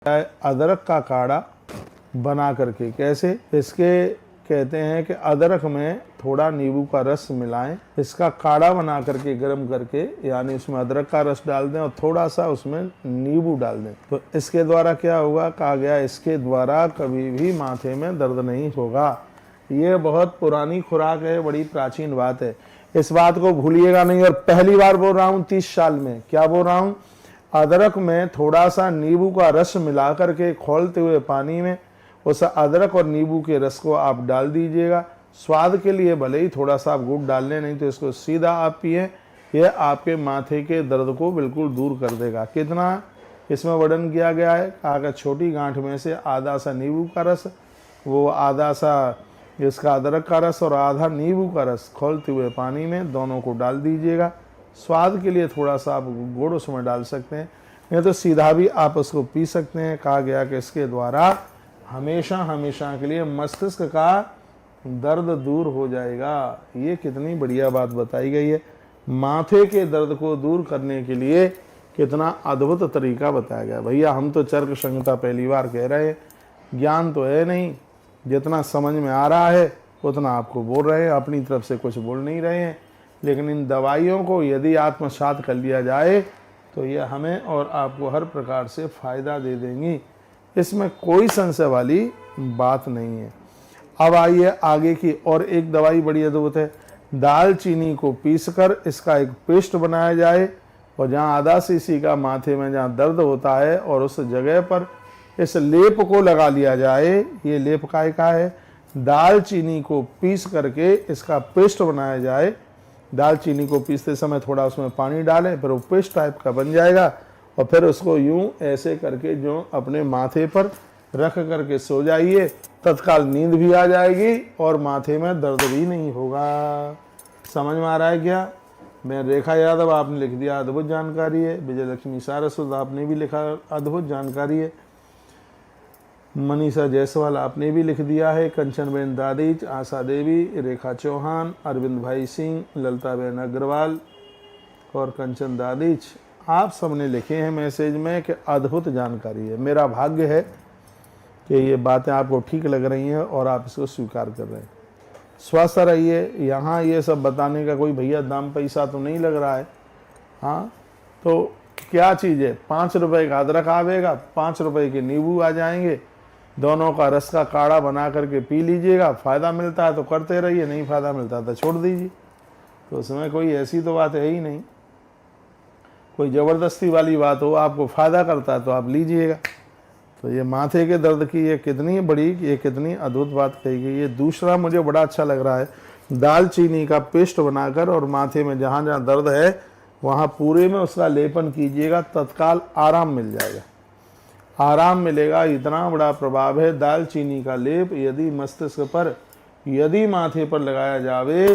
अदरक का काढ़ा बना करके। कैसे? इसके कहते हैं कि अदरक में थोड़ा नींबू का रस मिलाएं, इसका काढ़ा बना करके गर्म करके, यानी उसमें अदरक का रस डाल दें और थोड़ा सा उसमें नींबू डाल दें, तो इसके द्वारा क्या होगा? कहा गया इसके द्वारा कभी भी माथे में दर्द नहीं होगा। ये बहुत पुरानी खुराक है, बड़ी प्राचीन बात है, इस बात को भूलिएगा नहीं। और पहली बार बोल रहा हूँ 30 साल में, क्या बोल रहा हूँ? अदरक में थोड़ा सा नींबू का रस मिला करके खौलते हुए पानी में उस अदरक और नींबू के रस को आप डाल दीजिएगा। स्वाद के लिए भले ही थोड़ा सा आप गुड़ डाल लें, नहीं तो इसको सीधा आप पिए, यह आपके माथे के दर्द को बिल्कुल दूर कर देगा। कितना इसमें वर्णन किया गया है? कहा छोटी गांठ में से आधा सा नींबू का रस, वो आधा सा इसका अदरक का रस और आधा नींबू का रस खौलते हुए पानी में दोनों को डाल दीजिएगा। स्वाद के लिए थोड़ा सा आप गुड़ उसमें डाल सकते हैं, नहीं तो सीधा भी आप उसको पी सकते हैं। कहा गया कि इसके द्वारा हमेशा हमेशा के लिए मस्तिष्क का दर्द दूर हो जाएगा। ये कितनी बढ़िया बात बताई गई है। माथे के दर्द को दूर करने के लिए कितना अद्भुत तरीका बताया गया। भैया हम तो चरक संहिता पहली बार कह रहे हैं, ज्ञान तो है नहीं, जितना समझ में आ रहा है उतना आपको बोल रहे हैं, अपनी तरफ से कुछ बोल नहीं रहे हैं। लेकिन इन दवाइयों को यदि आत्मसात कर लिया जाए तो ये हमें और आपको हर प्रकार से फ़ायदा दे देंगी, इसमें कोई संशय वाली बात नहीं है। अब आइए आगे की और एक दवाई बड़ी अद्भुत है। दालचीनी को पीसकर इसका एक पेस्ट बनाया जाए और जहाँ आधा सीसी का माथे में जहाँ दर्द होता है और उस जगह पर इस लेप को लगा लिया जाए। ये लेप काय का है? दालचीनी को पीस करके इसका पेस्ट बनाया जाए। दालचीनी को पीसते समय थोड़ा उसमें पानी डालें, फिर वो पेस्ट टाइप का बन जाएगा और फिर उसको यूं ऐसे करके जो अपने माथे पर रख करके सो जाइए, तत्काल नींद भी आ जाएगी और माथे में दर्द भी नहीं होगा। समझ में आ रहा है क्या? मैं रेखा यादव, आपने लिख दिया अद्भुत जानकारी है। विजय लक्ष्मी सारस्वत आपने भी लिखा अद्भुत जानकारी है। मनीषा जायसवाल आपने भी लिख दिया है। कंचनबेन दादीच, आशा देवी, रेखा चौहान, अरविंद भाई सिंह, ललताबेन अग्रवाल और कंचन दादीच, आप सबने लिखे हैं मैसेज में कि अद्भुत जानकारी है। मेरा भाग्य है कि ये बातें आपको ठीक लग रही हैं और आप इसको स्वीकार कर रहे हैं। स्वस्थ रहिए। यहाँ ये सब बताने का कोई भैया दाम पैसा तो नहीं लग रहा है। हाँ, तो क्या चीज़ है? 5 रुपए का अदरक आवेगा, 5 रुपए के नींबू आ जाएंगे, दोनों का रस का काढ़ा बना करके पी लीजिएगा। फ़ायदा मिलता है तो करते रहिए, नहीं फ़ायदा मिलता तो छोड़ दीजिए। तो उसमें कोई ऐसी तो बात है ही नहीं, कोई ज़बरदस्ती वाली बात हो, आपको फ़ायदा करता है तो आप लीजिएगा। तो ये माथे के दर्द की ये कितनी अद्भुत बात कही गई है। दूसरा मुझे बड़ा अच्छा लग रहा है, दालचीनी का पेस्ट बनाकर और माथे में जहाँ जहाँ दर्द है वहाँ पूरे में उसका लेपन कीजिएगा, तत्काल आराम मिल जाएगा, आराम मिलेगा। इतना बड़ा प्रभाव है दालचीनी का लेप यदि मस्तिष्क पर, यदि माथे पर लगाया जावे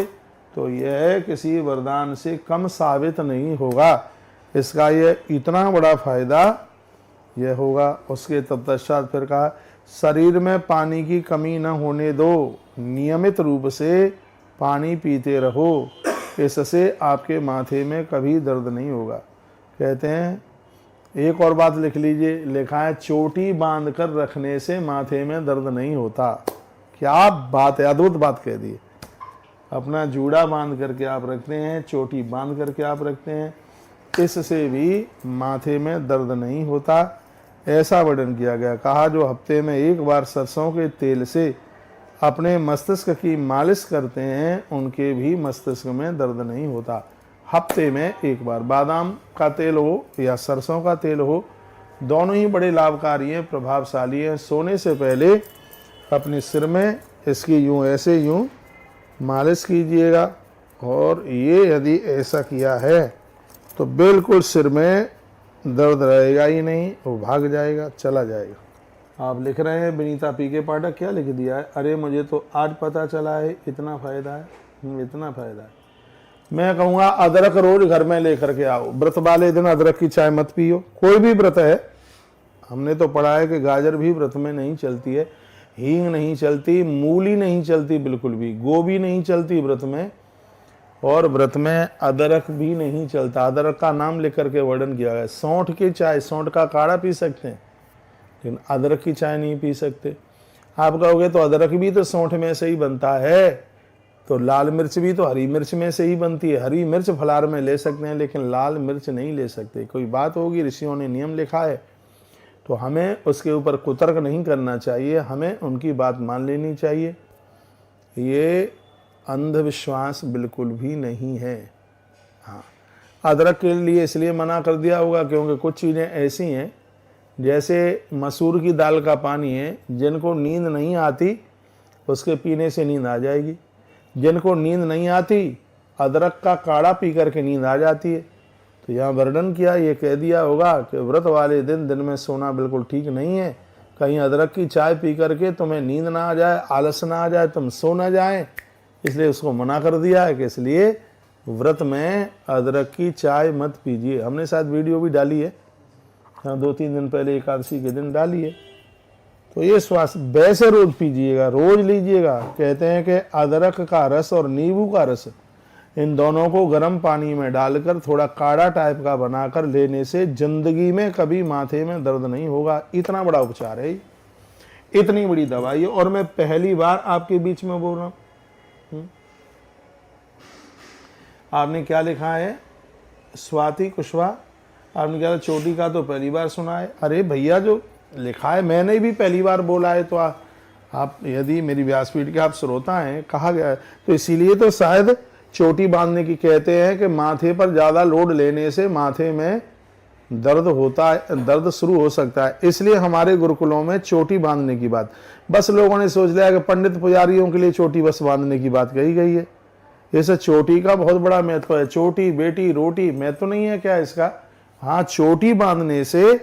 तो यह किसी वरदान से कम साबित नहीं होगा। इसका ये इतना बड़ा फायदा यह होगा। उसके तत्पश्चात फिर कहा, शरीर में पानी की कमी न होने दो, नियमित रूप से पानी पीते रहो, इससे आपके माथे में कभी दर्द नहीं होगा। कहते हैं, एक और बात लिख लीजिए, लिखा है चोटी बांध कर रखने से माथे में दर्द नहीं होता। क्या बात है, अद्भुत बात कह दी। अपना जूड़ा बांध करके आप रखते हैं, चोटी बांध करके आप रखते हैं, इससे भी माथे में दर्द नहीं होता, ऐसा वर्णन किया गया। कहा जो हफ्ते में एक बार सरसों के तेल से अपने मस्तिष्क की मालिश करते हैं उनके भी मस्तिष्क में दर्द नहीं होता। हफ्ते में एक बार बादाम का तेल हो या सरसों का तेल हो, दोनों ही बड़े लाभकारी हैं, प्रभावशाली हैं। सोने से पहले अपने सिर में इसकी यूं मालिश कीजिएगा और ये यदि ऐसा किया है तो बिल्कुल सिर में दर्द रहेगा ही नहीं, वो भाग जाएगा, चला जाएगा। आप लिख रहे हैं विनीता पी के पाठक, क्या लिख दिया है? अरे मुझे तो आज पता चला है, इतना फ़ायदा है, इतना फ़ायदा है। मैं कहूँगा अदरक रोज घर में लेकर के आओ। व्रत वाले दिन अदरक की चाय मत पियो, कोई भी व्रत है। हमने तो पढ़ा है कि गाजर भी व्रत में नहीं चलती है, हींग नहीं चलती, मूली नहीं चलती, बिल्कुल भी गोभी नहीं चलती व्रत में, और व्रत में अदरक भी नहीं चलता। अदरक का नाम लेकर के वर्णन किया गया। सौंठ की चाय, सौंठ का काढ़ा पी सकते हैं, लेकिन अदरक की चाय नहीं पी सकते। आप कहोगे तो अदरक भी तो सौंठ में से ही बनता है, तो लाल मिर्च भी तो हरी मिर्च में से ही बनती है। हरी मिर्च फलाहार में ले सकते हैं लेकिन लाल मिर्च नहीं ले सकते। कोई बात होगी, ऋषियों ने नियम लिखा है तो हमें उसके ऊपर कुतर्क नहीं करना चाहिए, हमें उनकी बात मान लेनी चाहिए। ये अंधविश्वास बिल्कुल भी नहीं है। हाँ, अदरक के लिए इसलिए मना कर दिया होगा क्योंकि कुछ चीज़ें ऐसी हैं, जैसे मसूर की दाल का पानी है, जिनको नींद नहीं आती उसके पीने से नींद आ जाएगी, जिनको नींद नहीं आती अदरक का काढ़ा पी करके नींद आ जाती है। तो यहाँ वर्णन किया, ये कह दिया होगा कि व्रत वाले दिन में सोना बिल्कुल ठीक नहीं है। कहीं अदरक की चाय पी करके तुम्हें नींद ना आ जाए, आलस ना आ जाए, तुम सो ना जाए, इसलिए उसको मना कर दिया है कि इसलिए व्रत में अदरक की चाय मत पीजिए। हमने शायद वीडियो भी डाली है, हाँ 2-3 दिन पहले एकादशी के दिन डाली है। तो ये स्वास्थ्य वैसे रोज पीजिएगा, रोज लीजिएगा। कहते हैं कि अदरक का रस और नींबू का रस, इन दोनों को गर्म पानी में डालकर थोड़ा काढ़ा टाइप का बनाकर लेने से जिंदगी में कभी माथे में दर्द नहीं होगा। इतना बड़ा उपचार है, इतनी बड़ी दवाई है। और मैं पहली बार आपके बीच में बोल रहा हूं। आपने क्या लिखा है, स्वाति कुशवाहा, आपने क्या चोटी का तो पहली बार सुना है। अरे भैया, जो लिखा है मैंने भी पहली बार बोला है, तो आप यदि मेरी व्यासपीठ के आप श्रोता हैं, कहा गया है तो इसीलिए तो शायद चोटी बांधने की कहते हैं कि माथे पर ज़्यादा लोड लेने से माथे में दर्द होता है, दर्द शुरू हो सकता है। इसलिए हमारे गुरुकुलों में चोटी बांधने की बात, बस लोगों ने सोच लिया कि पंडित पुजारियों के लिए चोटी बस बांधने की बात कही गई है। जैसे चोटी का बहुत बड़ा महत्व है। चोटी बेटी रोटी महत्व नहीं है क्या इसका? हाँ, चोटी बांधने से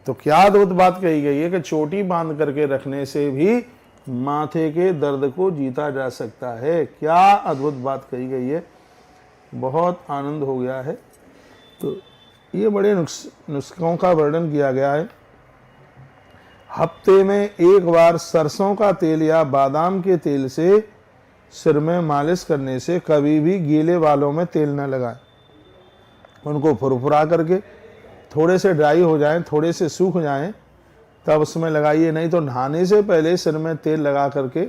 तो क्या अद्भुत बात कही गई है कि चोटी बांध करके रखने से भी माथे के दर्द को जीता जा सकता है। क्या अद्भुत बात कही गई है, बहुत आनंद हो गया है। तो ये बड़े नुस्खों का वर्णन किया गया है। हफ्ते में एक बार सरसों का तेल या बादाम के तेल से सिर में मालिश करने से कभी भी गीले बालों में तेल न लगाएं। उनको फुरफुरा करके थोड़े से ड्राई हो जाएं, थोड़े से सूख जाएं, तब उसमें लगाइए। नहीं तो नहाने से पहले सिर में तेल लगा करके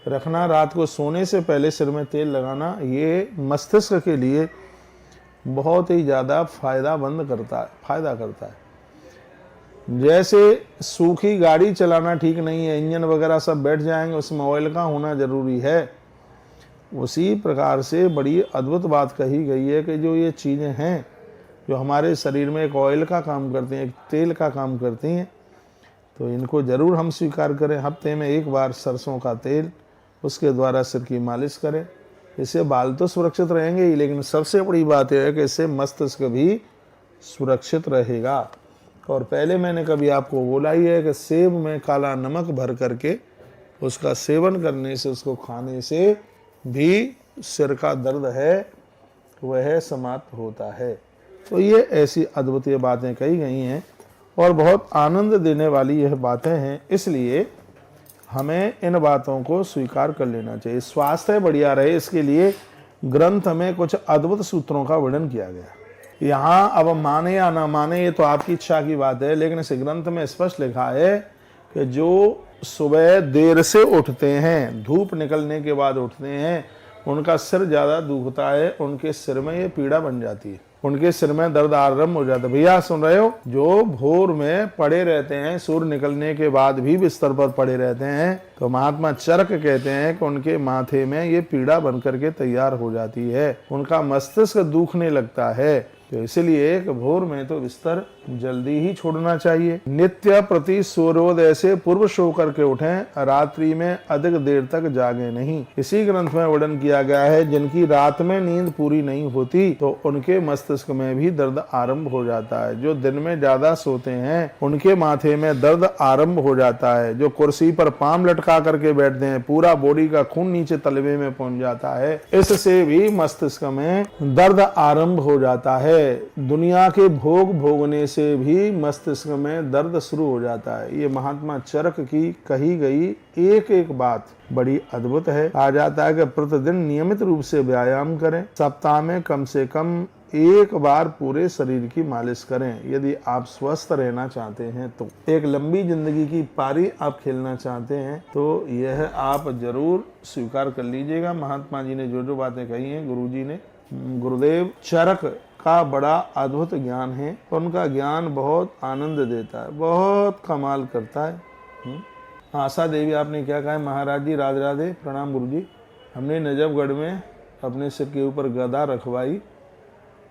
रखना। रात को सोने से पहले सिर में तेल लगाना, ये मस्तिष्क के लिए बहुत ही ज़्यादा फायदा करता है। जैसे सूखी गाड़ी चलाना ठीक नहीं है, इंजन वगैरह सब बैठ जाएंगे, उसमें ऑयल का होना ज़रूरी है। उसी प्रकार से बड़ी अद्भुत बात कही गई है कि जो ये चीज़ें हैं जो हमारे शरीर में एक ऑयल का काम करती हैं, एक तेल का काम करती हैं, तो इनको ज़रूर हम स्वीकार करें। हफ्ते में एक बार सरसों का तेल, उसके द्वारा सिर की मालिश करें। इससे बाल तो सुरक्षित रहेंगे ही, लेकिन सबसे बड़ी बात यह है कि इससे मस्तिष्क भी सुरक्षित रहेगा। और पहले मैंने कभी आपको बोला ही है कि सेब में काला नमक भर करके उसका सेवन करने से, उसको खाने से भी सिर का दर्द है वह समाप्त होता है। तो ये ऐसी अद्भुत बातें कही गई हैं और बहुत आनंद देने वाली यह बातें हैं, इसलिए हमें इन बातों को स्वीकार कर लेना चाहिए। स्वास्थ्य बढ़िया रहे, इसके लिए ग्रंथ में कुछ अद्भुत सूत्रों का वर्णन किया गया। यहाँ अब माने या ना माने ये तो आपकी इच्छा की बात है, लेकिन इस ग्रंथ में स्पष्ट लिखा है कि जो सुबह देर से उठते हैं, धूप निकलने के बाद उठते हैं, उनका सिर ज़्यादा दुखता है, उनके सिर में ये पीड़ा बन जाती है, उनके सिर में दर्द आरंभ हो जाता है। भैया सुन रहे हो, जो भोर में पड़े रहते हैं, सूर्य निकलने के बाद भी बिस्तर पर पड़े रहते हैं, तो महात्मा चरक कहते हैं कि उनके माथे में ये पीड़ा बनकर के तैयार हो जाती है, उनका मस्तिष्क दुखने लगता है। तो इसलिए भोर में तो बिस्तर जल्दी ही छोड़ना चाहिए। नित्य प्रति सूर्योदय से पूर्व सो करके उठें, रात्रि में अधिक देर तक जागे नहीं। इसी ग्रंथ में वर्णन किया गया है, जिनकी रात में नींद पूरी नहीं होती तो उनके मस्तिष्क में भी दर्द आरंभ हो जाता है। जो दिन में ज्यादा सोते हैं उनके माथे में दर्द आरंभ हो जाता है। जो कुर्सी पर पांव लटका करके बैठते हैं, पूरा बॉडी का खून नीचे तलवे में पहुंच जाता है, इससे भी मस्तिष्क में दर्द आरंभ हो जाता है। दुनिया के भोग भोगने से भी मस्तिष्क में दर्द शुरू हो जाता है। ये महात्मा चरक की कही गई एक एक बात बड़ी अद्भुत है। कहा जाता है कि प्रतिदिन नियमित रूप से व्यायाम करें, सप्ताह में कम से कम एक बार पूरे शरीर की मालिश करें। यदि आप स्वस्थ रहना चाहते हैं तो एक लंबी जिंदगी की पारी आप खेलना चाहते हैं तो यह आप जरूर स्वीकार कर लीजिएगा। महात्मा जी ने जो जो बातें कही हैं, गुरु जी ने, गुरुदेव चरक का बड़ा अद्भुत ज्ञान है, उनका ज्ञान बहुत आनंद देता है, बहुत कमाल करता है। आशा देवी आपने क्या कहा है? महाराज जी राधे राधे, प्रणाम गुरु जी। हमने नजफगढ़ में अपने सिर के ऊपर गदा रखवाई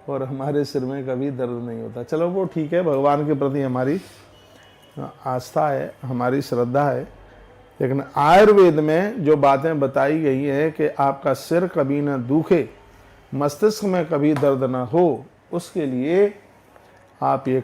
और हमारे सिर में कभी दर्द नहीं होता। चलो वो ठीक है, भगवान के प्रति हमारी आस्था है, हमारी श्रद्धा है। लेकिन आयुर्वेद में जो बातें बताई गई है कि आपका सिर कभी ना दुखे, मस्तिष्क में कभी दर्द ना हो, उसके लिए आप ये